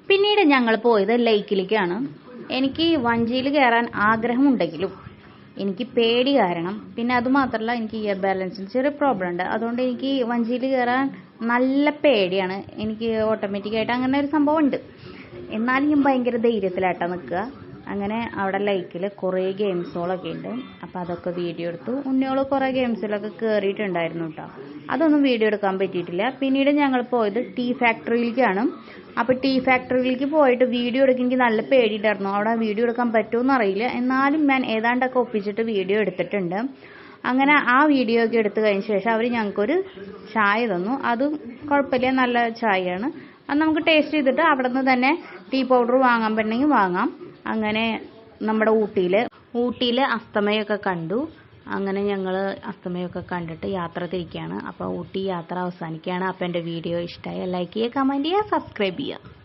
പിന്നീട് ഞങ്ങൾ പോയത് ലേക്കിലേക്കാണ്. എനിക്ക് വഞ്ചിയിൽ കയറാൻ ആഗ്രഹമുണ്ടെങ്കിലും എനിക്ക് പേടി കാരണം, പിന്നെ അതുമാത്രമല്ല എനിക്ക് ഇയർ ബാലൻസിന് ചെറിയ പ്രോബ്ലം ഉണ്ട്. അതുകൊണ്ട് എനിക്ക് വഞ്ചിയിൽ കയറാൻ നല്ല പേടിയാണ്. എനിക്ക് ഓട്ടോമാറ്റിക്കായിട്ട് അങ്ങനെ ഒരു സംഭവം ഉണ്ട്. എന്നാലും ഞാൻ ഭയങ്കര ധൈര്യത്തിലാട്ടാ നിൽക്കുക. അങ്ങനെ അവിടെ ലൈക്കിൽ കുറേ ഗെയിംസുകളൊക്കെ ഉണ്ട്. അപ്പോൾ അതൊക്കെ വീഡിയോ എടുത്തു. ഉണ്ണിയോൾ കുറേ ഗെയിംസിലൊക്കെ കയറിയിട്ടുണ്ടായിരുന്നു കേട്ടോ. അതൊന്നും വീഡിയോ എടുക്കാൻ പറ്റിയിട്ടില്ല. പിന്നീട് ഞങ്ങൾ പോയത് ടീ ഫാക്ടറിയിലേക്കാണ്. അപ്പോൾ ടീ ഫാക്ടറിയിലേക്ക് പോയിട്ട് വീഡിയോ എടുക്കാൻ എനിക്ക് നല്ല പേടിയുണ്ടായിരുന്നു. അവിടെ വീഡിയോ എടുക്കാൻ പറ്റുമെന്ന് അറിയില്ല. എന്നാലും ഞാൻ ഏതാണ്ടൊക്കെ ഒപ്പിച്ചിട്ട് വീഡിയോ എടുത്തിട്ടുണ്ട്. അങ്ങനെ ആ വീഡിയോ ഒക്കെ എടുത്തു കഴിഞ്ഞ ശേഷം അവർ ഞങ്ങൾക്കൊരു ചായ തന്നു. അതും കുഴപ്പമില്ല, നല്ല ചായയാണ്. അത് നമുക്ക് ടേസ്റ്റ് ചെയ്തിട്ട് അവിടെ നിന്ന് തന്നെ ടീ പൗഡർ വാങ്ങാൻ പറ്റണമെങ്കിൽ വാങ്ങാം. അങ്ങനെ നമ്മുടെ ഊട്ടിയിൽ അസ്തമയമൊക്കെ കണ്ടു. അങ്ങനെ ഞങ്ങൾ അസ്തമയമൊക്കെ കണ്ടിട്ട് യാത്ര തിരിക്കുകയാണ്. അപ്പോൾ ഊട്ടി യാത്ര അവസാനിക്കുകയാണ്. അപ്പോൾ എൻ്റെ വീഡിയോ ഇഷ്ടമായ ലൈക്ക് ചെയ്യുക, കമൻറ്റ് ചെയ്യുക, സബ്സ്ക്രൈബ് ചെയ്യുക.